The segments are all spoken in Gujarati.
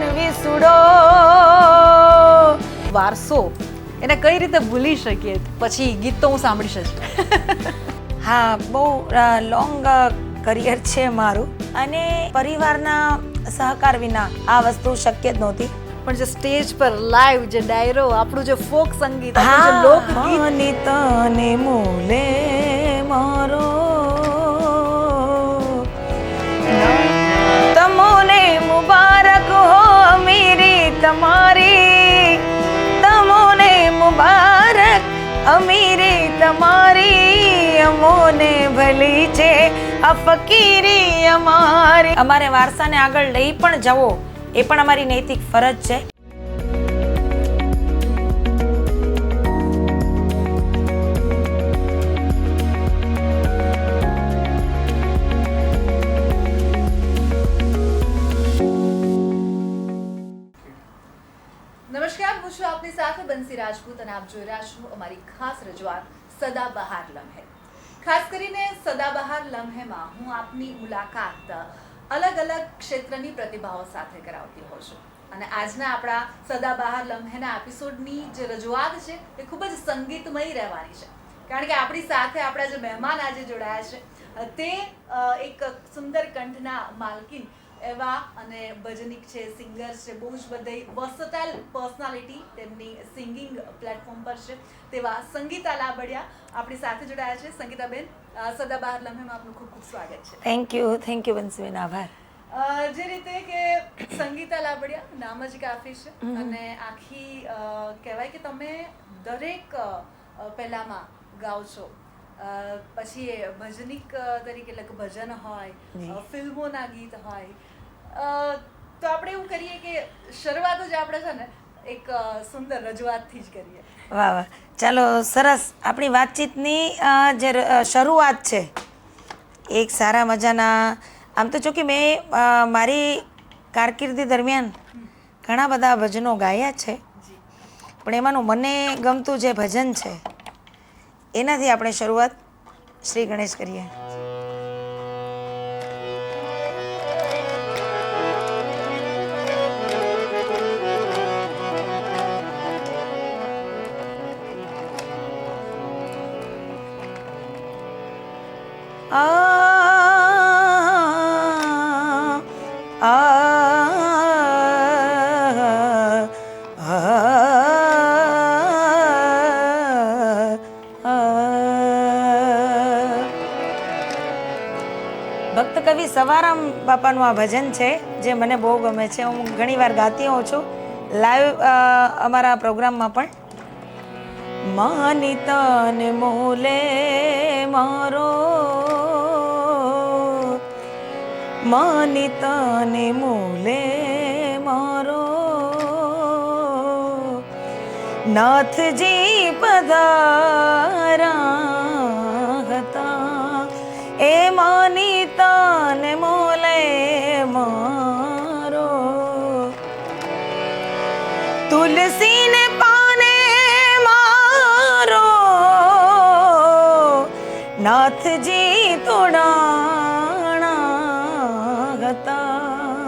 મન વિસુડો. વારસો એને કઈ રીતે ભૂલી શકીએ? પછી ગીત તો હું સાંભળીશ જ. હા, બહુ લોંગ કરિયર છે મારું અને પરિવારના સહકાર વિના આ વસ્તુ શક્ય જ નહોતી. પણ જે સ્ટેજ પર લાઈવ જે ડાયરો, આપણું જે ફોક સંગીત, આપણું જે લોકગીત, માની તને મૂલે મારો તમોને મુબારક હો અમીરી તમારી, તમોને મુબારક અમીરી તમારી, અમોને ભલી છે આ ફકીરી અમારી. અમારે વારસાને આગળ લઈ પણ જવો એ પણ અમારી નૈતિક ફરજ છે. નમસ્કાર, હું છું આપની સાથે બંસી રાજપૂત અને આપ જોઈ રહ્યા છો અમારી ખાસ રજૂઆત સદાબહાર લમ્હે. ખાસ કરીને સદાબહાર લમ્હેમાં હું આપની મુલાકાત અલગ અલગ ક્ષેત્રની પ્રતિભાઓ સાથે કરાવતી હોઉં છું. અને આજના આપણા સદાબહાર લમ્હેના એપિસોડની જે રજૂઆત છે એ ખૂબ જ સંગીતમય રહેવાની છે. કારણ કે આપણી સાથે આપણા જે મહેમાન આજે જોડાયા છે તે એક સુંદર કંઠના માલકીન એવા અને ભજનિક છે, સિંગર છે, બહુ જ બધી વર્સટાઇલ પર્સનાલિટી તેમની સિંગિંગ પ્લેટફોર્મ પર છે તેવા સંગીતા લાબડિયા આપણી સાથે જોડાયા છે. સંગીતાબેન, સદાબહાર લમ્હેમાં આપનું ખૂબ ખૂબ સ્વાગત છે. થેન્ક યુ બંસીબેન, આભાર. જે રીતે કે સંગીતા લાબડિયા નામ જ કાફી છે અને આખી કહેવાય કે તમે દરેક પહેલામાં ગાઓ છો, પછી ભજનિક તરીકે એટલે કે ભજન હોય, ફિલ્મોના ગીત હોય, તો આપણે એવું કરીએ કે શરૂઆત જ આપણે છે ને એક સુંદર રજૂઆતથી જ કરીએ. વાહ વાહ, ચાલો સરસ. આપણી વાતચીતની જે શરૂઆત છે એક સારા મજાના, આમ તો જો કે મેં મારી કારકિર્દી દરમિયાન ઘણા બધા ભજનો ગાયા છે, પણ એમાંનું મને ગમતું જે ભજન છે એનાથી આપણે શરૂઆત શ્રી ગણેશ કરીએ. ભક્ત કવિ સવારામ બાપાનું આ ભજન છે જે મને બહુ ગમે છે. હું ઘણી વાર ગાતી હોઉં છું લાઈવ અમારા પ્રોગ્રામમાં પણ. માની તને મોલે મારો, માની તને મોલે મારો, નાથજી પધારા હતા એ માની તને મોલે મારો, તુલસીને પાને મારો, નાથજી તોડાણા હતા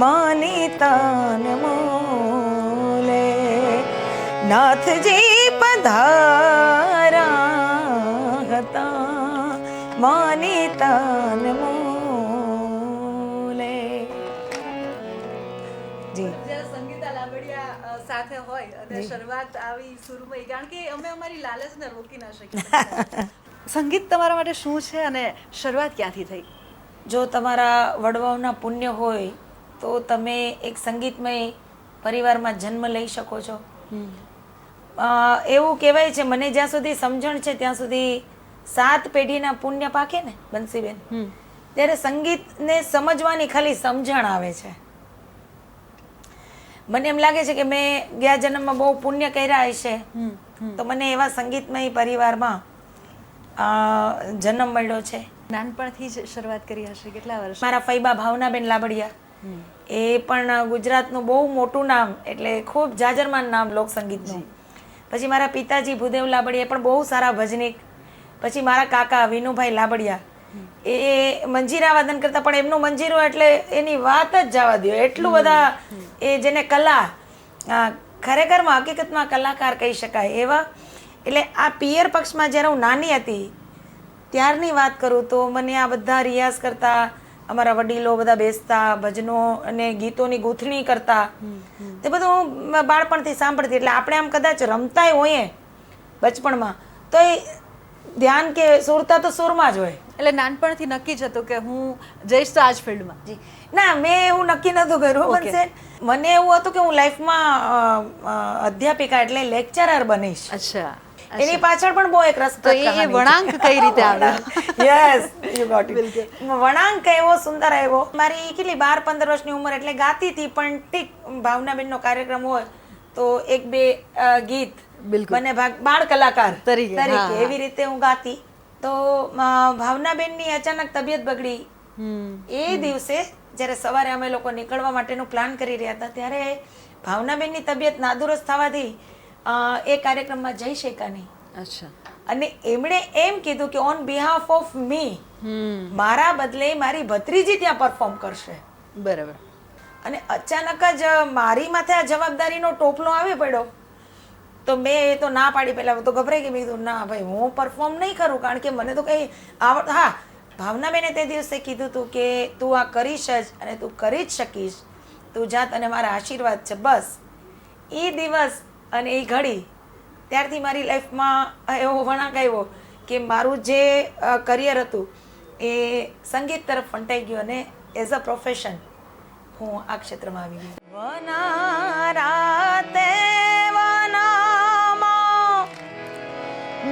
માની તને મોલે, નાથજી પધારા હતા માની તન મોલે. જી, જ્યારે સંગીતા લાબડિયા સાથે હોય અને શરૂઆત આવી સુરમય, કારણ કે અમે અમારી લાલચને રોકી ના શકીએ. સંગીત તમારા માટે શું છે અને શરૂઆત ક્યાંથી થઈ? જો તમારા વડવાઓના પુણ્ય હોય તો તમે એક સંગીતમય પરિવારમાં જન્મ લઈ શકો છો. એવું કહેવાય છે, મને જ્યાં સુધી સમજણ છે ત્યાં સુધી 7 પેઢીના પુણ્ય પાકે ને બંસીબેન, ત્યારે સંગીતને સમજવાની ખાલી સમજણ આવે છે. મને એમ લાગે છે કે મેં ગયા જન્મમાં બહુ પુણ્ય કર્યા હશે તો મને એવા સંગીતમય પરિવારમાં જન્મ મળ્યો છે. નાનપણથી જ શરૂઆત કરી હશે? કેટલા વર્ષ? મારા ફૈબા ભાવનાબેન લાબડિયા, એ પણ ગુજરાતનું બહુ મોટું નામ, એટલે ખૂબ જાજરમાન નામ લોકસંગીતનું. પછી મારા પિતાજી ભૂદેવ લાબડિયા પણ બહુ સારા ભજનિક. પછી મારા કાકા વિનુભાઈ લાબડિયા એ મંજીરા વાદન કરતા, પણ એમનું મંજીરું એટલે એની વાત જ જવા દો, એટલું બધા એ જેને કલા ખરેખરમાં હકીકતમાં કલાકાર કહી શકાય એવા. એટલે આ પિયર પક્ષમાં જ્યારે હું નાની હતી ત્યારની વાત કરું તો મને આ બધા રિયાઝ કરતા, અમારા વડીલો બધા બેસતા, ભજનો અને ગીતોની ગૂંથણી કરતા, તે બધું હું બાળપણથી સાંભળતી. એટલે આપણે આમ કદાચ રમતાય હોઈએ બચપણમાં તો એ ધ્યાન કે સુરતા તો સુરમાં જ હોય. એટલે નાનપણથી નક્કી જ હતું કે હું જઈશ તો આ જ ફિલ્ડમાં. જી ના, મેં એવું નક્કી નહોતું કર્યું. બનશે મને એવું હતું કે હું લાઈફમાં અધ્યાપિકા એટલે લેક્ચરર બનીશ. અચ્છા, એની પાછળ પણ બહુ એક રસપ્રદ એ વળાંક કઈ રીતે આવ્યો? Yes, you got it. વળાંક એવો સુંદર આવ્યો. મારી કેટલી 12-15 વર્ષની ઉંમર એટલે ગાતી હતી, પણ ઠીક ભાવનાબેનનો કાર્યક્રમ હોય તો એક બે ગીત મને બાળ કલાકાર તરીકે એવી રીતે હું ગાતી. તો ભાવનાબેનની અચાનક તબિયત બગડી. એ દિવસે જ્યારે સવારે અમે લોકો નીકળવા માટેનું પ્લાન કરી રહ્યા હતા ત્યારે ભાવનાબેનની તબિયત નાદુરસ્ત થવાથી એ કાર્યક્રમમાં જઈ શક્યા નહીં. અચ્છા. અને એમણે એમ કીધું કે ઓન બિહાફ ઓફ મી, મારા બદલે મારી ભત્રીજી ત્યાં પરફોર્મ કરશે. બરાબર. અને અચાનક જ મારી માથે આ જવાબદારીનો ટોપલો આવી પડ્યો. તો મેં તો ના પાડી. પહેલાં તો ગભરાઈ ગઈ. મેં કીધું ના ભાઈ, હું પરફોર્મ નહીં કરું, કારણ કે મને તો કંઈ હા, ભાવનાબેને તે દિવસે કીધું હતું કે તું આ કરીશ જ અને તું કરી જ શકીશ, તું જાત અને મારા આશીર્વાદ છે. બસ એ દિવસ અને એ ઘડી ત્યારથી મારી લાઈફમાં એવો વળાંક આવ્યો કે મારું જે કરિયર હતું એ સંગીત તરફ ફંટાઈ ગયું અને એઝ અ પ્રોફેશન હું આ ક્ષેત્રમાં આવી ગઈ. વના રાતે વનામાં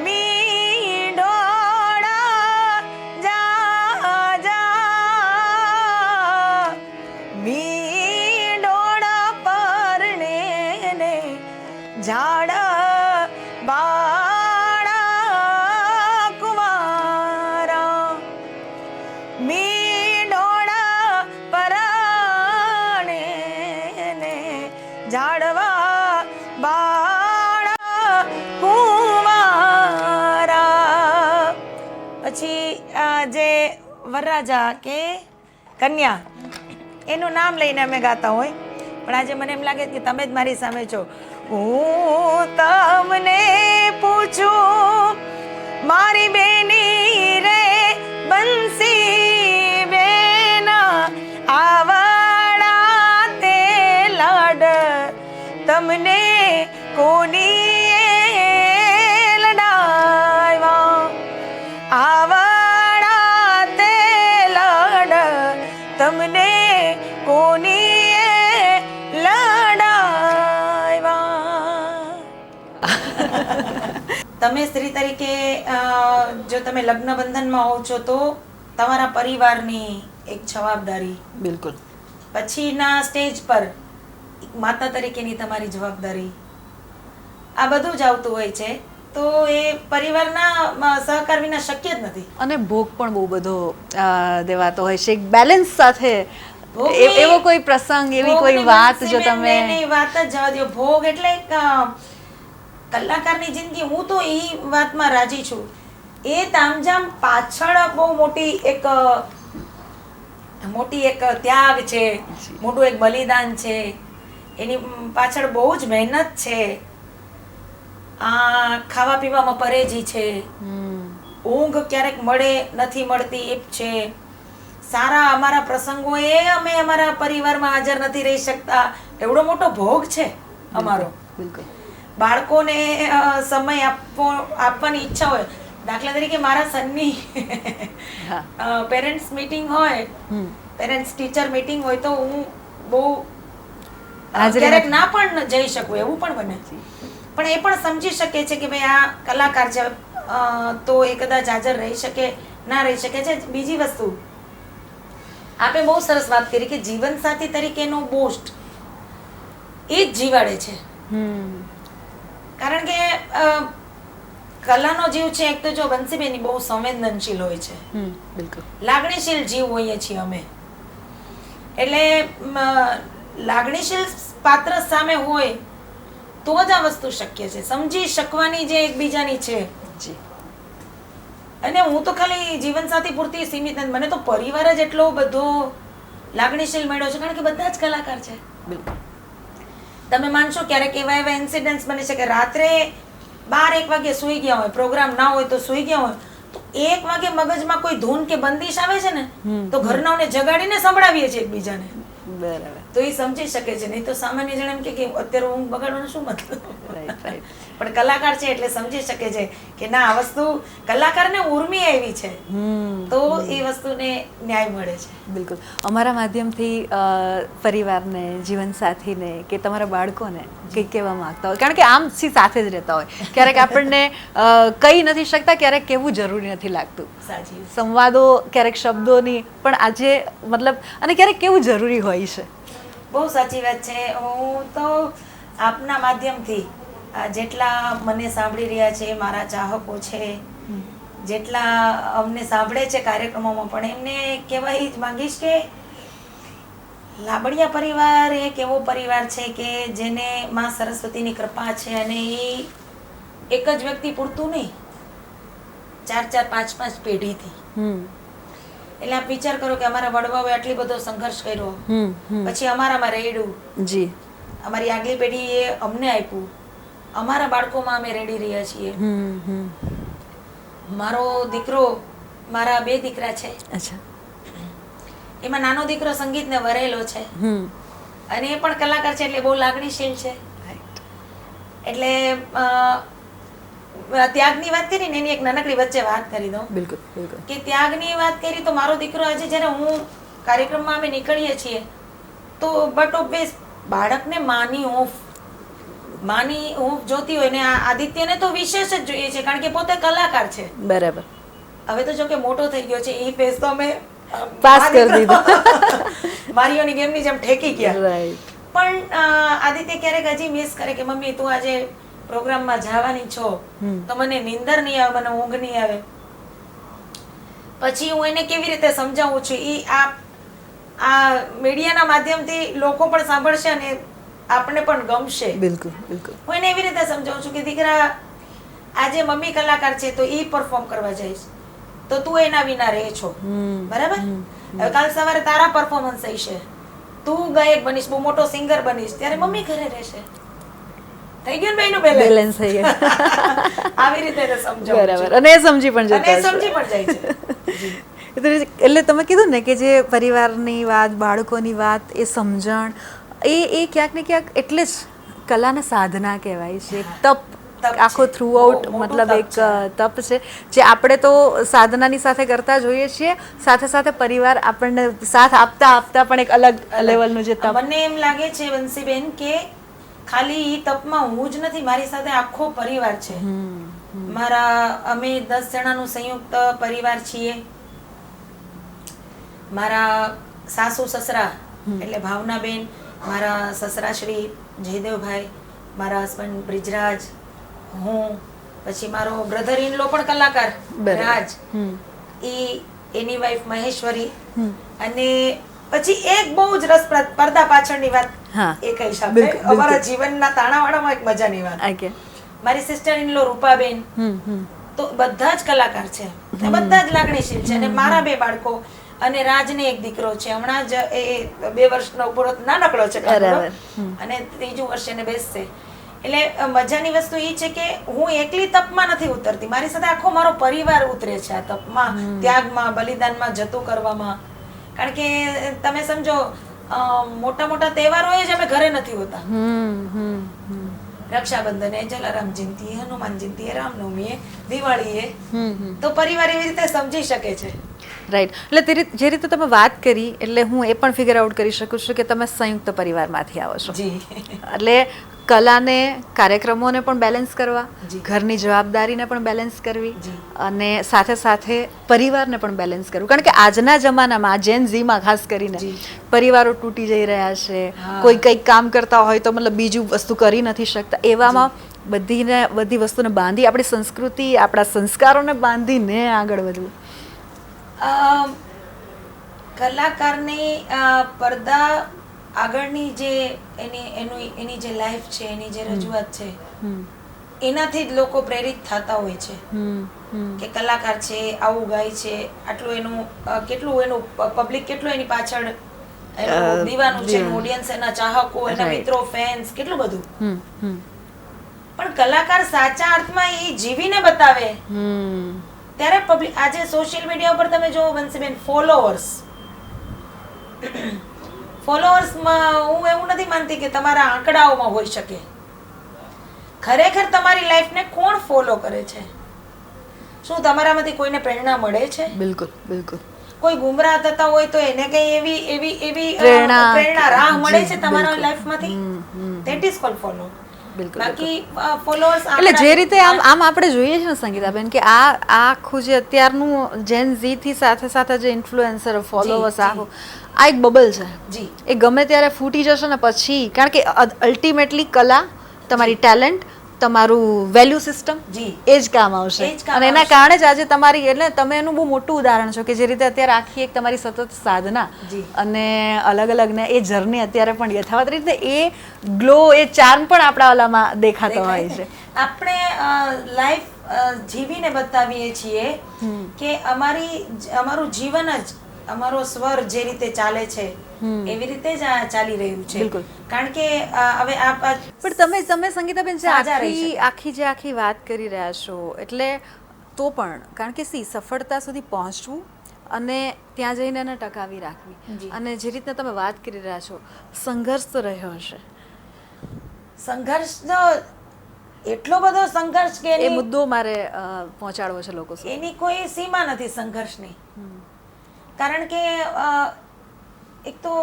મીંડોળા જા જા, મીંડોળા પરણે ને ઝાડ બાળા કુંવારા, મીંડોળા પરણે ને ઝાડવા બાળા કુંવારા. પછી જે વરરાજા કે કન્યા એનું નામ લઈને અમે ગાતા હોય, પણ આજે મને એમ લાગે કે તમે જ મારી સામે છો. હું તમને પૂછું મારી બેની રે બંસી બેન, આવડા તે લાડ તમને કોની લડાવ્યા, આવડા તે લાડ તમને કોની તમે સ્ત્રી તરીકે જો તમે લગ્ન બંધનમાં હોવ છો તો તમારા પરિવારની એક જવાબદારી, બિલકુલ, પછીના સ્ટેજ પર માતા તરીકેની તમારી જવાબદારી, આ બધું જ આવતું હોય છે. તો એ પરિવારના સહકાર વિના શક્ય જ નથી. અને ભોગ પણ બહુ બધો દેવાતો હોય છે. એક બેલેન્સ સાથે એવો કોઈ પ્રસંગ, એવી કોઈ વાત જો તમે વાત જ જવા દો. ભોગ એટલે કલાકારની જિંદગી, હું તો એ વાતમાં રાજી છું. એ તામઝામ પાછળ બહુ મોટી એક ત્યાગ છે, મોટું એક બલિદાન છે, એની પાછળ બહુ જ મહેનત છે. ખાવા પીવામાં પરેજી છે, ઊંઘ ક્યારેક મળે નથી મળતી એ છે. સારા અમારા પ્રસંગોએ અમે અમારા પરિવારમાં હાજર નથી રહી શકતા, એવડો મોટો ભોગ છે અમારો. બિલકુલ. બાળકોને સમય આપવાની ઈચ્છા હોય. દાખલા તરીકે મારા સનની પેરેન્ટ્સ મીટિંગ હોય, પેરેન્ટ્સ ટીચર મીટિંગ હોય તો હું બહુ ક્યારેક ના પણ જઈ શકું, એવું પણ બને. પણ એ પણ સમજી શકે છે કે ભાઈ આ કલાકાર છે, તો એ કદાચ હાજર રહી શકે ના રહી શકે છે. બીજી વસ્તુ આપણે બહુ સરસ વાત કરી કે જીવનસાથી તરીકેનો બોસ્ટ એ જ જીવાડે છે. કારણ કે કલાનો જીવ છે એક તો જો બંસીબેન બહુ સંવેદનશીલ હોય છે, બિલકુલ લાગણીશીલ જીવ હોઈએ છીએ અમે. એટલે લાગણીશીલ પાત્ર સામે હોય તો જ આ વસ્તુ શક્ય છે. સમજી શકવાની જે એકબીજાની છે અને હું તો ખાલી જીવનસાથી પૂરતી સીમિત નથી, મને તો પરિવાર જ એટલો બધો લાગણીશીલ મળ્યો છે, કારણ કે બધા જ કલાકાર છે. બિલકુલ. તમે માનશો ક્યારેક એવા એવા ઇન્સિડન્ટ્સ બને છે કે રાત્રે 12-1 વાગે સૂઈ ગયા હોય, પ્રોગ્રામ ના હોય તો સૂઈ ગયા હોય, તો 1 વાગે મગજમાં કોઈ ધૂન કે બંદિશ આવે છે ને, તો ઘરનાઓને જગાડીને સંભળાવીએ છીએ એકબીજાને. બરાબર. તો એ સમજી શકે છે. નહીં તો સામાન્ય જણ એમ કે અત્યારે ઊંઘ બગાડવાનો શું મતલબ. Right right. પણ કલાકાર છે એટલે સમજી શકે છે કે ના, આ વસ્તુ કલાકારને ઉર્મી આવી છે, તો એ વસ્તુને ન્યાય મળે છે. બિલકુલ. અમારા માધ્યમથી પરિવારને, જીવનસાથીને કે તમારા બાળકોને કંઈ કહેવા માંગતા હોય, કારણ કે આમ સાથે જ રહેતા હોય, ક્યારેક આપણને કહી નથી શકતા, ક્યારેક કહેવું જરૂરી નથી લાગતું. સાચી. સંવાદો ક્યારેક શબ્દોની પણ આજે મતલબ, અને ક્યારેક કેવું જરૂરી હોય છે. બહુ સાચી વાત છે. હું તો આપના માધ્યમથી જેટલા મને સાંભળી રહ્યા છે, મારા ચાહકો છે, જેટલા અમને સાંભળે છે કાર્યક્રમોમાં, પણ એમને કહેવા જ માંગીશ કે લાબડિયા પરિવાર એક એવો પરિવાર છે કે જેને માં સરસ્વતીની કૃપા છે, અને એ એક જ વ્યક્તિ પૂરતું નહીં, 4-4, 5-5 પેઢીથી. એટલે આપ વિચાર કરો કે અમારા વડવાઓએ આટલી બધો સંઘર્ષ કર્યો, પછી અમારામાં રેડ્યું, જી, અમારી આગલી પેઢીએ અમને આપ્યું, અમારા બાળકોમાં અમે રેડી રહ્યા છીએ. મારો દીકરો, મારા 2 દીકરા છે. અચ્છા. એમાં નાનો દીકરો સંગીતને વરેલો છે, અને એ પણ કલાકાર છે, એટલે બહુ લાગણીશીલ છે. એટલે ત્યાગની વાત કરી ને, એની એક નાનકડી વચ્ચે વાત કરી દઉં. બિલકુલ બિલકુલ. કે ત્યાગની વાત કરી તો મારો દીકરો આજે જ્યારે હું કાર્યક્રમમાં અમે નીકળીએ છીએ, તો બટ ઓબ્વિયસ બાળકને માની હૂંફ જોતી હોય ને, આદિત્યને તો વિશેષ જ જોઈએ છે, કારણ કે પોતે કલાકાર છે. બરાબર. હવે તો જો કે મોટો થઈ ગયો છે, એ ફેસ તો અમે પાસ કરી દીધો. મારીઓની ગેમની જેમ ઠેકી ગયા. રાઈટ. પણ આદિત્ય ક્યારેક હજી મિસ કરે કે મમ્મી તું આજે પ્રોગ્રામમાં જવાની છો, તો મને નીંદર નહીં આવે, મને ઊંઘ નહીં આવે. પછી હું એને કેવી રીતે સમજાવું છું, એ આ મીડિયાના માધ્યમથી લોકો પણ સાંભળશે અને આપણને પણ ગમશે. બિલકુલ બિલકુલ. હું એને એવી રીતે સમજાવું છું કે દીકરા, આજે મમ્મી કલાકાર છે તો એ પરફોર્મ કરવા જઈશ, તો તું એના વિના રહે છો, બરાબર? હવે કાલ સવારે તારા પરફોર્મન્સ હશે, તું ગાયક બનીશ, બહુ મોટો સિંગર બનીશ, ત્યારે મમ્મી ઘરે રહેશે. થઈ ગયું ને બેનું બેલેન્સ થઈ ગયું. આવી રીતે સમજાવું. બરાબર. અને એ સમજી પણ જતા હશે. સમજી પણ જાય છે. એટલે તમે કીધું ને કે જે પરિવારની વાત, બાળકોની વાત, એ સમજણ, એ ક્યાંક ને ક્યાંક એટલે જ કલાના સાધના કહેવાય છે. તપ આખો થ્રુ આઉટ, મતલબ એક તપ છે જે આપણે તો સાધનાની સાથે કરતા જોઈએ છીએ, સાથે સાથે પરિવાર આપણને સાથ આપતા આપતા પણ એક અલગ લેવલનું જે તપ. મને એમ લાગે છે બંસીબેન કે ખાલી ઈ તપમાં હું જ નથી, મારી સાથે આખો પરિવાર છે. અમે 10 જણાનું સંયુક્ત પરિવાર છીએ. મારા સાસુ સસરા એટલે ભાવનાબેન, મારા સસરા શ્રી જયદેવભાઈ, મારા હસબન્ડ બ્રિજરાજ, હું, પછી મારો બ્રધર ઇન લો પણ કલાકાર રાજ, એની વાઈફ મહેશ્વરી, અને પછી એક બહુ જ રસપ્રદ પડદા પાછળની વાત એ કહી શકાય, અમારા જીવનના તાણાવાળામાં એક મજાની વાત. મારી સિસ્ટર ઇન લો રૂપાબેન, તો બધા જ કલાકાર છે, બધા જ લાગણીશીલ છે, અને મારા 2 બાળકો, અને રાજને એક દીકરો છે, હમણાં જ એ 2 વર્ષનો પૂરો નાનકડો છે, અને 3જું વર્ષ એને બેસશે. એટલે મજાની વસ્તુ એ છે કે હું એકલી તપમાં નથી ઉતરતી, મારી સાથે આખો મારો પરિવાર ઉતરે છે આ તપમાં, ત્યાગમાં, બલિદાનમાં, જતું કરવામાં. કારણ કે તમે સમજો, મોટા મોટા તહેવારો જ અમે ઘરે નથી હોતા. રક્ષાબંધન, જલારામ જયંતિ, હનુમાન જયંતિ, રામનવમી, દિવાળી, તો પરિવાર એવી રીતે સમજી શકે છે. રાઈટ. એટલે જે રીતે તમે વાત કરી, એટલે હું એ પણ ફિગર આઉટ કરી શકું છું કે તમે સંયુક્ત પરિવારમાંથી આવો છો. એટલે કલાને, કાર્યક્રમોને પણ બેલેન્સ કરવા, ઘરની જવાબદારીને પણ બેલેન્સ કરવી, અને સાથે સાથે પરિવારને પણ બેલેન્સ કરવું. કારણ કે આજના જમાનામાં, આ જેન ઝીમાં ખાસ કરીને, પરિવારો તૂટી જઈ રહ્યા છે, કોઈ કંઈક કામ કરતા હોય તો મતલબ બીજું વસ્તુ કરી નથી શકતા. એવામાં બધી વસ્તુને બાંધી, આપણી સંસ્કૃતિ, આપણા સંસ્કારોને બાંધીને આગળ વધવું. કલાકારની પડદા આગળની જે એની જે લાઈફ છે, એની જે રજૂઆત છે, એનાથી જ લોકો પ્રેરિત થતા હોય છે કે કલાકાર છે આવું ગાય છે, આટલું એનું કેટલું એનું પબ્લિક કેટલું એની પાછળ એનું દીવાનું છે, ઓડિયન્સ, એના ચાહકો, એના મિત્રો, ફેન્સ, કેટલું બધું. પણ કલાકાર સાચા અર્થમાં એ જીવીને બતાવે ત્યારે પબ્લિક. આજે સોશિયલ મીડિયા ઉપર તમે જો બંસીબેન, ફોલોઅર્સમાં હું એવું નથી માનતી કે તમારા આંકડાઓમાં હોઈ શકે. ખરેખર તમારી લાઈફને કોણ ફોલો કરે છે? શું તમારામાંથી કોઈને પ્રેરણા મળે છે? બિલકુલ બિલકુલ. કોઈ ગુમરાહ થતા હોય તો એને કઈ એવી પ્રેરણા રાહ મળે છે તમારા લાઈફમાંથી? That is called follow. બાકી ફોલોઅર્સ એટલે જે રીતે આમ આપણે જોઈએ છે ને સંગીતાબેન, કે આ આખું જે અત્યારનું જેન ઝી થી સાથે સાથે જે ઇન્ફ્લુએન્સર, ફોલોઅર્સ, આ એક બબલ છે જી. એ ગમે ત્યારે ફૂટી જશે ને પછી, કારણ કે અલ્ટિમેટલી કલા, તમારી ટેલેન્ટ, તમારું વેલ્યુ સિસ્ટમ એ જ કામ આવશે. અને એના કારણે જ આજે તમારી, એટલે તમે એનું બહુ મોટું ઉદાહરણ છો કે જે રીતે અત્યારે આખી એક તમારી સતત સાધના અને અલગ અલગ ને એ જર્ની અત્યારે પણ યથાવત રીતે એ ગ્લો, એ ચાર્મ પણ આપણા ઓલામાં દેખાતો હોય છે. આપણે લાઈફ જીવીને બતાવીએ છીએ કે અમારું જીવન જ, અમારો સ્વર જે રીતે ચાલે છે એવી રીતે જ આ ચાલી રહ્યું છે. બિલકુલ. કારણ કે હવે પણ તમે સંગીતાબેન આખી જે આખી વાત કરી રહ્યા છો, એટલે તો પણ કારણ કે સફળતા સુધી પહોંચવું અને ત્યાં જઈને એને ટકાવી રાખવી, અને જે રીતે તમે વાત કરી રહ્યા છો, સંઘર્ષ તો રહ્યો હશે. સંઘર્ષ એટલો બધો સંઘર્ષ કે એ મુદ્દો મારે પહોંચાડવો છે લોકો સુધી. એની કોઈ સીમા નથી સંઘર્ષની. કારણ કે એક તો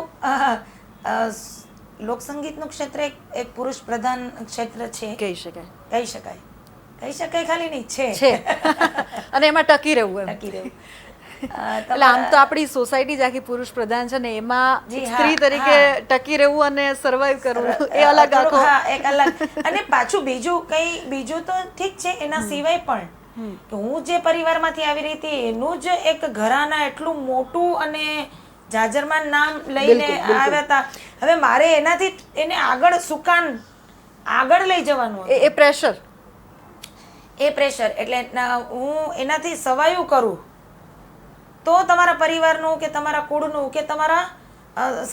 લોકસંગીતનું ક્ષેત્ર એક પુરુષ પ્રધાન ક્ષેત્ર છે, કહી શકાય ખાલી નહીં છે. અને એમાં ટકી રહેવું. એટલે આમ તો આપણી સોસાયટી જ આખી પુરુષ પ્રધાન છે ને, એમાં સ્ત્રી તરીકે ટકી રહેવું અને સર્વાઈવ કરવું એ અલગ આખો એક અલગ. અને પાછું બીજું તો ઠીક છે, એના સિવાય પણ કે હું જે પરિવારમાંથી આવી રહી હતી એનું જ એક ઘરાના એટલું મોટું અને જાજરમાન નામ લઈને આવ્યા હતા. હવે મારે એનાથી એને આગળ લઈ જવાનું, એ પ્રેશર એટલે હું એનાથી સવાયું કરું તો તમારા પરિવારનું કે તમારા કુળનું કે તમારા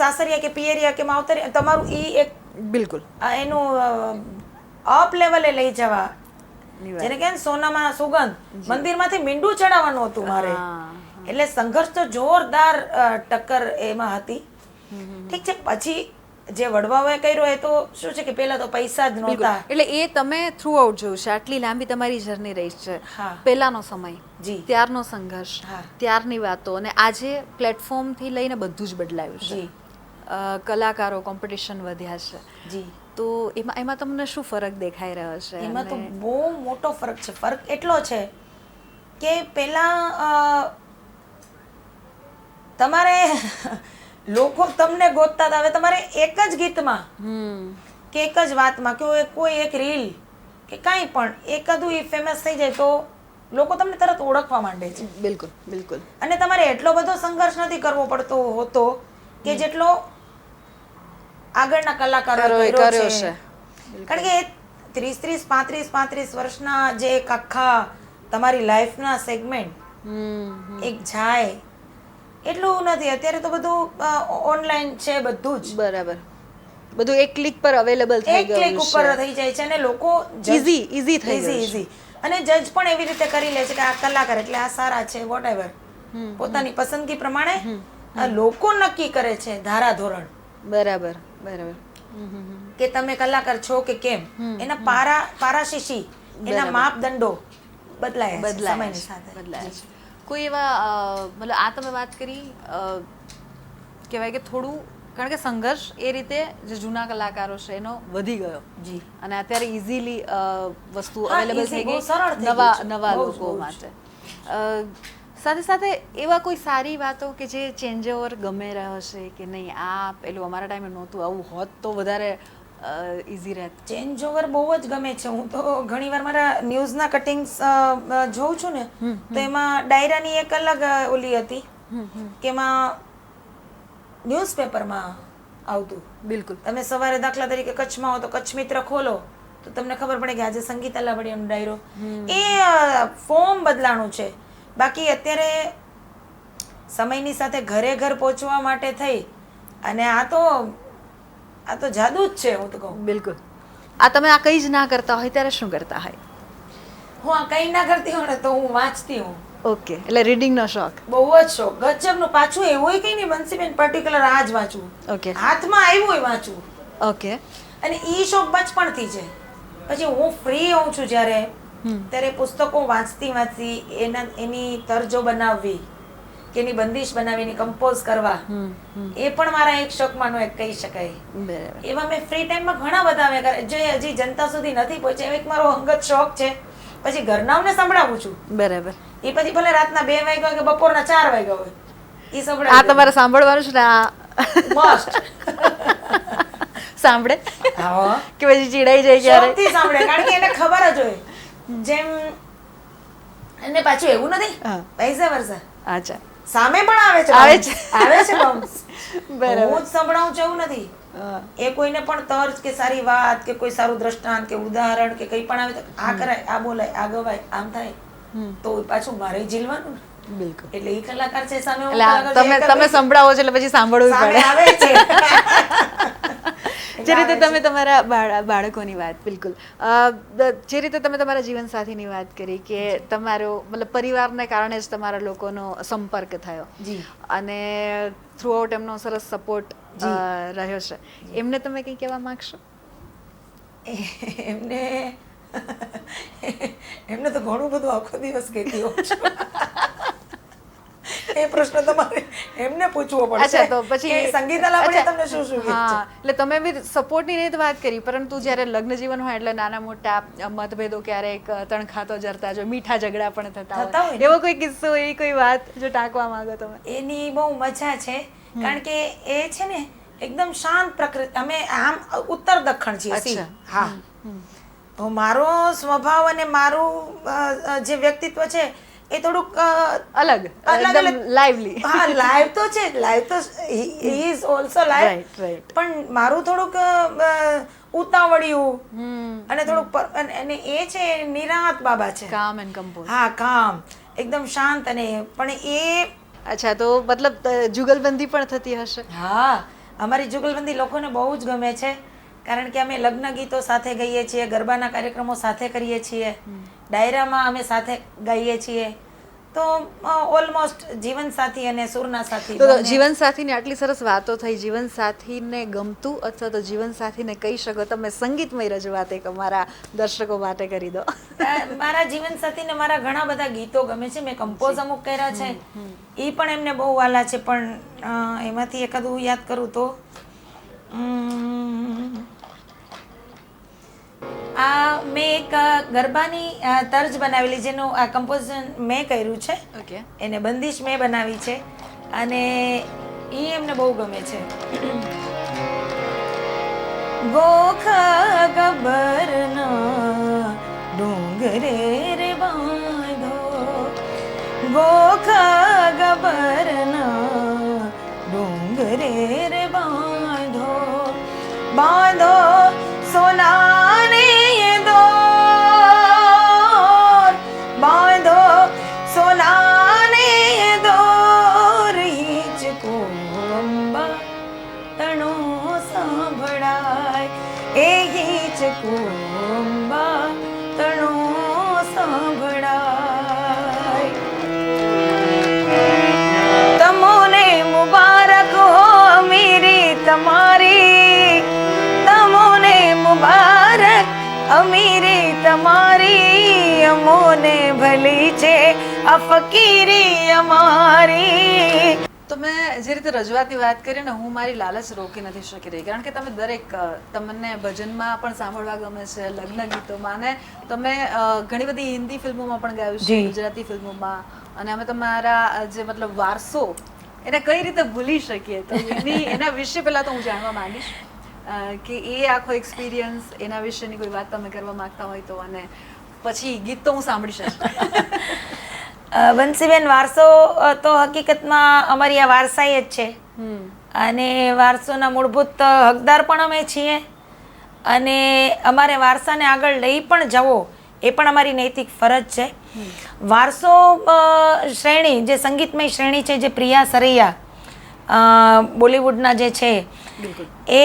સાસરિયા કે પિયરિયા કે માવતરિયા, તમારું ઈ એક બિલકુલ એનું અપ લેવલે લઈ જવા, જેને કે સોનામાં સુગંધ, મંદિરમાંથી મીંડું ચડાવવાનું હતું મારે. એટલે સંઘર્ષ તો જોરદાર ટક્કર એમાં હતી. ઠીક છે, પછી જે વડવાઓએ કર્યો એ તો શું છે કે પેલા તો પૈસા જ નહોતા. એટલે એ તમે થ્રુ આઉટ જોયું છે, આટલી લાંબી તમારી જર્ની રહી છે. પહેલાનો સમય, ત્યારનો સંઘર્ષ, ત્યારની વાતો, અને આજે પ્લેટફોર્મ થી લઈને બધું જ બદલાયું છે. કલાકારો, કોમ્પિટિશન વધ્યા છે. જી. તો એમાં તમને શું ફરક દેખાઈ રહ્યો છે? એમાં તો બહુ મોટો ફરક છે. ફરક એટલો છે કે પેલા તમારે લોકો તમને ગોતતા હતા, હવે તમારે એક જ ગીતમાં કે એક જ વાતમાં કે કોઈ એક રીલ કે કાંઈ પણ એકાદું એ ફેમસ થઈ જાય તો લોકો તમને તરત ઓળખવા માંડે છે. બિલકુલ બિલકુલ. અને તમારે એટલો બધો સંઘર્ષ નથી કરવો પડતો હોતો કે જેટલો આગળના કલાકારોએ કર્યો છે. કારણ કે 30-35 વર્ષના જે એક આખા તમારી લાઈફના સેગમેન્ટ એક જાય એટલું નથી. અત્યારે તો બધું ઓનલાઈન છે, બધું જ બરાબર, બધું એક ક્લિક પર અવેલેબલ થઈ ગયું છે. એક ક્લિક ઉપર થઈ જાય છે અને લોકો ઈઝી થઈ ગયું છે. અને જજ પણ એવી રીતે કરી લે છે કે આ કલાકાર એટલે આ સારા છે, વોટ એવર. પોતાની પસંદગી પ્રમાણે લોકો નક્કી કરે છે ધારાધોરણ. બરાબર બરાબર. કે તમે કલાકાર છો કે કેમ, એના પારાશીશી, એના માપદંડો બદલાય સમયની સાથે. બદલાય છે. કોઈ એવા મતલબ આ તમે વાત કરી કહેવાય કે થોડું, કારણ કે સંઘર્ષ એ રીતે જે જૂના કલાકારો છે એનો વધી ગયો જી, અને અત્યારે ઇઝીલી વસ્તુ અવેલેબલ થઈ ગઈ નવા લોકો માટે. સાથે સાથે એવા કોઈ સારી વાતો કે જે ચેન્જ ઓવર ગમે રહ્યો છે કે નહીં, આ પેલું અમારા ટાઈમે નહોતું, આવું હોત તો વધારે ઇઝી રહેત? ચેન્જ ઓવર બહુ જ ગમે છે. હું તો ઘણીવાર મારા ન્યૂઝના કટિંગ્સ જોઉં છું ને તો એમાં ડાયરાની એક અલગ ઓલી હતી કે એમાં ન્યૂઝપેપરમાં આવતું. બિલકુલ. તમે સવારે દાખલા તરીકે કચ્છમાં હો તો કચ્છ મિત્ર ખોલો તો તમને ખબર પડે કે આજે સંગીતા લાવડિયાનો ડાયરો એ ફોર્મ બદલાણું છે. બાકી અત્યારે સમયની સાથે ઘરે ઘર પહોંચવા માટે થઈ અને આ તો જાદુ જ છે. હું તો કહું બિલકુલ. આ તમે આ કંઈ જ ના કરતા હોય ત્યારે શું કરતા હોય? હું આ કંઈ ના કરતી હોઉં ને તો હું વાંચતી હું. ઓકે, એટલે રીડિંગનો શોખ. બહુ જ શોખ, ગજબનું. પાછું એવું કંઈ નહીં બંસીબેન પર્ટિક્યુલર આ જ વાંચવું, ઓકે હાથમાં આવ્યું હોય વાંચવું. ઓકે. અને ઈ શોખ બચપણથી છે. પછી હું ફ્રી હોઉં છું જ્યારે ત્યારે પુસ્તકો વાંચતી એની તરજો બનાવવી કે એની બંદિશ બનાવી એની કમ્પોઝ કરવા એ પણ મારા એક શોખમાંનો એક કહી શકાય. બરાબર. એવા મેં ફ્રી ટાઈમમાં ઘણા બધા મેં જે હજી જનતા સુધી નથી પહોંચ્યા એક મારો અંગત શોખ છે. પછી ઘરનાઓને સંભળાવું છું. બરાબર. એ પછી ભલે રાતના 2 વાગ્યા હોય કે બપોરના 4 વાગ્યા હોય એ આ સંભળાવું. તમારે સાંભળવાનું છે ને? આ મસ્ત સાંભળે હા કે પછી ચીડાઈ જાય ક્યારે? શોખથી સાંભળે કારણ કે એને ખબર જ હોય. જેમ અને પાછું એવું નથી હા. પૈસા વર્ષા અચ્છા. સામે પણ આવે છે આવે bounce. આવે છે bounce. બરાબર. હું જ સંભળાવું છું એવું નથી. એ કોઈને પણ તર્જ કે સારી વાત કે કોઈ સારું દ્રષ્ટાંત કે ઉદાહરણ કે કંઈ પણ આવે તો આ કરાય, આ બોલાય, આ ગવાય, આમ થાય તો પાછું મારે ઝીલવાનું. બિલકુલ. એટલે એ કલાકાર છે સામે હું એટલે આ કલાકાર છું, તમે સંભળાવો છો એટલે પછી સાંભળવું સામે પડે. આવે છે. જે રીતે તમે તમારા બાળકોની વાત, બિલકુલ, જે રીતે તમે તમારા જીવનસાથીની વાત કરી કે તમારો મતલબ પરિવારને કારણે જ તમારા લોકોનો સંપર્ક થયો જી. અને થ્રુઆઉટ એમનો સરસ સપોર્ટ રહ્યો છે, એમને તમે કંઈ કહેવા માંગશો? એમને તો ઘણું બધું આખો દિવસ કહેતી હોઉં છું. એ પ્રશ્ન તમારે એમને પૂછવો પડશે. અચ્છા, તો પછી કે સંગીતા લાવડિયા તમને શું શું કહે છે? હા, એટલે તમે બી સપોર્ટની નહીં વાત કરી, પરંતુ જ્યારે લગ્ન જીવન હોય એટલે નાના મોટા મતભેદો ક્યારેક તણખાતો જરતા જો મીઠા ઝઘડા પણ થતા હોય, એવો કોઈ કિસ્સો, એવી કોઈ વાત જો ટાંકવા માંગો તમે? એની બહુ મજા છે કારણ કે એ છે ને એકદમ શાંત પ્રકૃતિ. અમે આમ ઉત્તર દક્ષિણ છીએ. અચ્છા. હા, તો મારો સ્વભાવ અને મારું જે વ્યક્તિત્વ છે એ થોડુંક અલગ, એકદમ લાઇવલી. હા, લાઈવ તો છે, લાઈવ તો he is also live. Right, right. પણ મારું થોડુંક ઉતાવળિયું અને થોડુંક અને એ છે નિરાંત બાબા છે. કામ એન્ડ કમ્પોઝ. હા, કામ એકદમ શાંત. અને પણ એ અચ્છા, તો મતલબ જુગલબંધી પણ થતી હશે? હા, અમારી જુગલબંધી લોકોને બહુ જ ગમે છે કારણ કે અમે લગ્ન ગીતો સાથે ગાઈએ છીએ, ગરબાના કાર્યક્રમો સાથે કરીએ છીએ, ડાયરામાં અમે સાથે ગાઈએ છીએ. તો ઓલમોસ્ટ જીવનસાથી અને સુરના સાથી. તો જીવનસાથીની આટલી સરસ વાતો થઈ, જીવનસાથીને ગમતું અથવા તો જીવનસાથીને કહી શકો તમે સંગીતમય રજૂઆત એક અમારા દર્શકો માટે કરી દો. મારા જીવનસાથીને મારા ઘણા બધા ગીતો ગમે છે. મેં કમ્પોઝ અમુક કર્યા છે, એ પણ એમને બહુ વાલા છે. પણ એમાંથી એકાદું યાદ કરું તો આ મેં એક ગરબાની તર્જ બનાવેલી જેનું આ કમ્પોઝિશન મેં કર્યું છે. ઓકે. એને બંદિશ મેં બનાવી છે અને એ એમને બહુ ગમે છે. ગોખા ગબરના ડુંગરે રે બાંધો, ગોખા ગબરના ડુંગરે રે બાંધો, બાંધો સોનાને દોર, બાંધો સોનાને દોર, હિંચકો અંબા તણો સાંભળાય, એ હિંચકો અંબા તણો સાંભળાય. તમોને મુબારક હો મીરી તમારી, તમોને મુબારક અમીરી તમારી, અમોને ભલી છે આ ફકીરી અમારી. તો મેં જે રીતે રજૂઆતની વાત કરી ને, હું મારી લાલચ રોકી નથી શકી રહી કારણ કે તમે દરેક, તમને ભજનમાં પણ સાંભળવા ગમે છે, લગ્ન ગીતોમાં, અને તમે ઘણી બધી હિન્દી ફિલ્મોમાં પણ ગાયું છે, ગુજરાતી ફિલ્મોમાં, અને અમે તમારા જે મતલબ વારસો એને કઈ રીતે ભૂલી શકીએ, તો એના વિશે પહેલાં તો હું જાણવા માંગીશ કે એ આખો એક્સપિરિયન્સ, એના વિશેની કોઈ વાત તમે કરવા માંગતા હોય તો, અને પછી ગીત તો હું સાંભળી શકું. બંસીબેન, વારસો તો હકીકતમાં અમારી આ વારસાઈ જ છે અને વારસોના મૂળભૂત હકદાર પણ અમે છીએ. અને અમારે વારસાને આગળ લઈ પણ જવો એ પણ અમારી નૈતિક ફરજ છે. વારસો શ્રેણી જે સંગીતમય શ્રેણી છે, જે પ્રિયા સરૈયા બોલિવૂડના જે છે, એ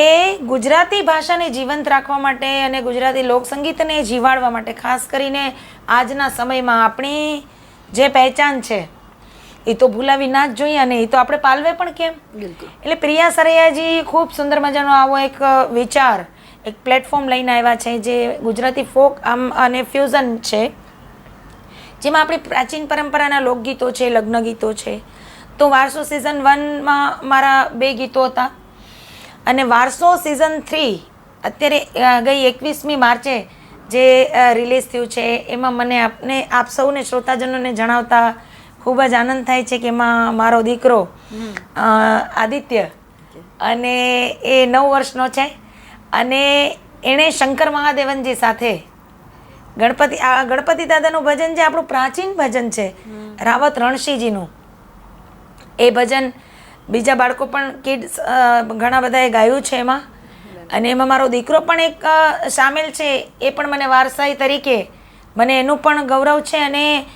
ગુજરાતી ભાષાને જીવંત રાખવા માટે અને ગુજરાતી લોકસંગીતને જીવાડવા માટે, ખાસ કરીને આજના સમયમાં આપણી જે પહેચાન છે એ તો ભૂલાવી ના જ જોઈએ, અને એ તો આપણે પાલવે પણ કેમ. એટલે પ્રિયા સરૈયાજી ખૂબ સુંદર મજાનો આવો એક વિચાર, એક પ્લેટફોર્મ લઈને આવ્યા છે જે ગુજરાતી ફોક અને ફ્યુઝન છે, જેમાં આપણી પ્રાચીન પરંપરાના લોકગીતો છે, લગ્ન ગીતો છે. તો વારસો સિઝન 1માં મારા 2 ગીતો હતા, અને વારસો સિઝન 3 અત્યારે ગઈ 21મી માર્ચે જે રિલીઝ થયું છે, એમાં મને આપ સૌને શ્રોતાજનોને જણાવતા ખૂબ જ આનંદ થાય છે કે એમાં મારો દીકરો આદિત્ય, અને એ 9 વર્ષનો છે, અને એણે શંકર મહાદેવનજી સાથે ગણપતિ દાદાનું ભજન, જે આપણું પ્રાચીન ભજન છે, રાવત રણસિંહજીનું, એ ભજન બીજા બાળકો પણ કિડ્સ ઘણા બધાએ ગાયું છે એમાં, અને એમાં મારો દીકરો પણ એક સામેલ છે. એ પણ મને વારસાઈ તરીકે મને એનું પણ ગૌરવ છે. અને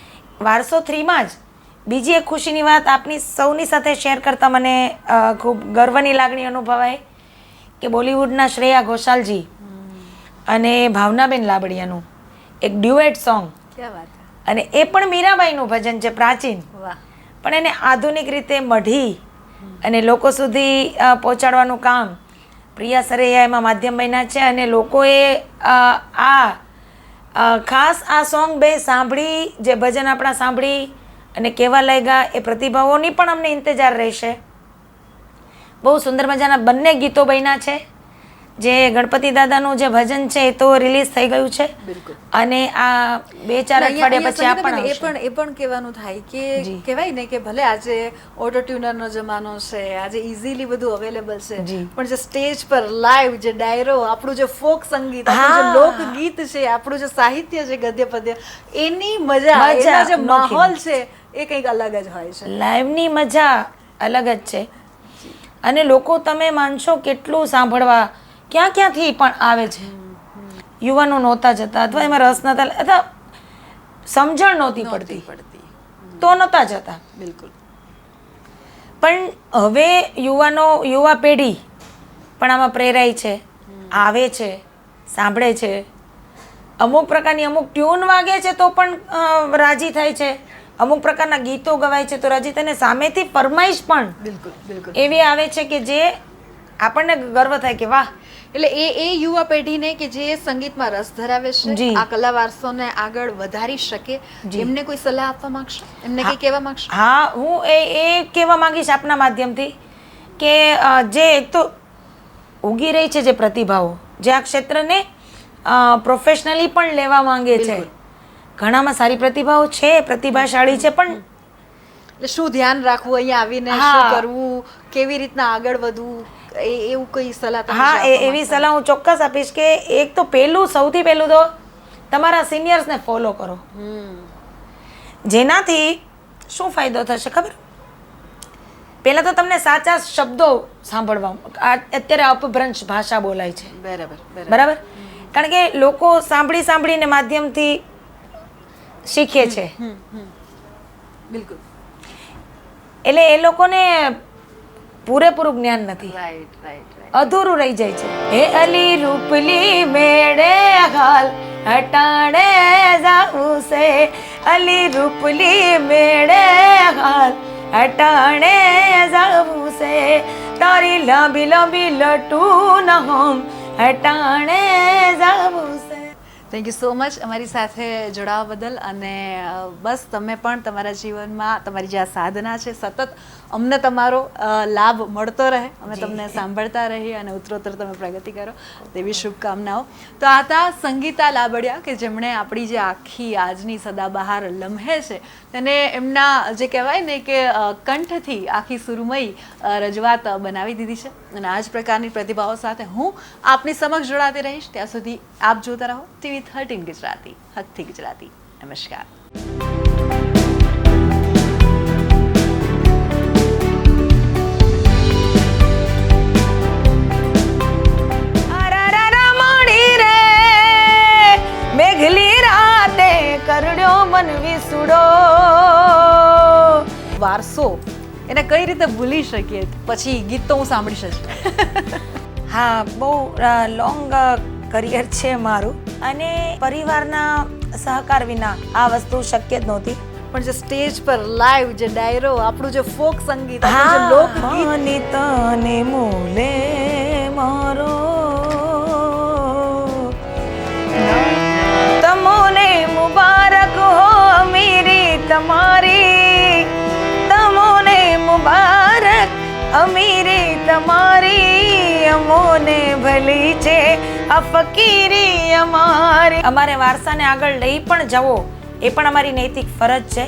વારસો 3માં જ બીજી એક ખુશીની વાત આપની સૌની સાથે શેર કરતાં મને ખૂબ ગર્વની લાગણી અનુભવાય કે બોલિવૂડના શ્રેયા ઘોષાલજી અને ભાવનાબેન લાબડિયાનું એક ડ્યુએટ સોંગ, અને એ પણ મીરાબાઈનું ભજન છે પ્રાચીન, પણ એને આધુનિક રીતે મઢી અને લોકો સુધી પહોંચાડવાનું કામ પ્રિયા સરૈયા એમાં માધ્યમ બન્યા છે. અને લોકોએ ખાસ આ સોંગ 2 સાંભળી, જે ભજન આપણા સાંભળી અને કેવા લાગ્યા એ પ્રતિભાવોની પણ અમને ઇંતજાર રહેશે. બહુ સુંદર મજાના બંને ગીતો બન્યા છે. જે ગણપતિ દાદાનું જે ભજન છે એ તો રિલીઝ થઈ ગયું છે, અને આ 2-4 અઠવાડિયા પછી આ પણ આવશે. એ પણ કહેવાનું થાય કે કહેવાય ને કે ભલે આજે ઓટો ટ્યુનરનો જમાનો છે, આજે ઇઝીલી બધું અવેલેબલ છે, પણ જે સ્ટેજ પર લાઈવ જે ડાયરો, આપણું જે ફોક સંગીત, આપણું જે લોકગીત છે, આપણું જે સાહિત્ય છે, ગદ્ય પદ્ય, એની મજા, એનો જે માહોલ છે એ કંઈક અલગ જ હોય છે. લાઈવની મજા અલગ જ છે. અને લોકો, તમે માનશો કેટલું સાંભળવા ક્યાંથી પણ આવે છે. યુવાનો નહોતા જતા, અથવા એમાં રસ નહોતા, અથવા સમજણ નહોતી પડતી, તો નહોતા જતા. બિલકુલ. પણ હવે યુવા પેઢી પણ આમાં પ્રેરાય છે, આવે છે, સાંભળે છે. અમુક પ્રકારની અમુક ટ્યુન વાગે છે તો પણ રાજી થાય છે, અમુક પ્રકારના ગીતો ગવાય છે તો રાજી થાય. અને સામેથી ફરમાઈશ પણ એવી આવે છે કે જે આપણને ગર્વ થાય કે વાહ. એટલે એ યુવા પેઢીને કે જે સંગીતમાં રસ ધરાવે છે, આ કલા વારસોને આગળ વધારી શકે, એમને કોઈ સલાહ આપવા માંગશો, એમને કંઈ કહેવા માંગશો? હા, હું એ કહેવા માંગીશ આપના માધ્યમથી કે જે એક તો ઉગી રહી છે જે પ્રતિભાઓ, જે આ ક્ષેત્રને પ્રોફેશનલી પણ લેવા માંગે છે, ઘણામાં સારી પ્રતિભાઓ છે, પ્રતિભાશાળી છે, પણ એટલે શું ધ્યાન રાખવું, અહીંયા આવીને શું કરવું, કેવી રીતના આગળ વધવું, એવું કઈ સલાહ? હા, એવી સલાહ હું ચોક્કસ આપીશ કે એક તો સૌથી પહેલું તો તમારા સિનિયર્સને ફોલો કરો. જેનાથી શું ફાયદો થશે ખબર? પહેલાં તો તમને સાચા શબ્દો સાંભળવા, અત્યારે અપભ્રંશ ભાષા બોલાય છે, બરાબર? કારણ કે લોકો સાંભળીને માધ્યમથી શીખે છે. બિલકુલ. એટલે એ લોકોને પૂરેપૂરું જ્ઞાન નથી, અધૂરું રહી જાય છે. હે અલી રૂપલી મેળે હાલ હટાણે જાવું છે, અલી રૂપલી મેળે હાલ હટાણે જાવું છે, તારી લાંબી લાંબી લટું નહમ હટાણે જાવું છે. થેન્ક યુ સો મચ અમારી સાથે જોડાવા બદલ. અને બસ તમે પણ તમારા જીવનમાં તમારી જે આ સાધના છે, સતત અમને તમારો લાભ મળતો રહે, અમે તમને સાંભળતા રહીએ અને ઉત્તરોત્તર તમે પ્રગતિ કરો, તેવી શુભકામનાઓ. તો આ હતા સંગીતા લાબડિયા કે જેમણે આપણી જે આખી આજની સદાબહાર લમ્હે છે તેને એમના જે કહેવાય ને કે કંઠથી આખી સુરમય રજૂઆત બનાવી દીધી છે. અને આ જ પ્રકારની પ્રતિભાઓ સાથે હું આપની સમક્ષ જોડાતી રહીશ. ત્યાં સુધી આપ જોતા રહો TV 13 ગુજરાતી, હકથી ગુજરાતી. નમસ્કાર. વારસો એને કઈ રીતે ભૂલી શકીએ? પછી ગીત તો હું સાંભળીશ જ. હા, બહુ લોંગ કરિયર છે મારું અને પરિવારના સહકાર વિના આ વસ્તુ શક્ય જ નહોતી. પણ જે સ્ટેજ પર લાઈવ જે ડાયરો, આપણું જે ફોક સંગીત, આપણું જે લોકગીત, તને મૂલે મારો તમોને મુબારક હો અમીરી તમારી, તમોને મુબારક અમીરી તમારી, અમોને ભલી છે આ ફકીરી અમારી. અમારે વારસાને આગળ લઈ પણ જવો એ પણ અમારી નૈતિક ફરજ છે.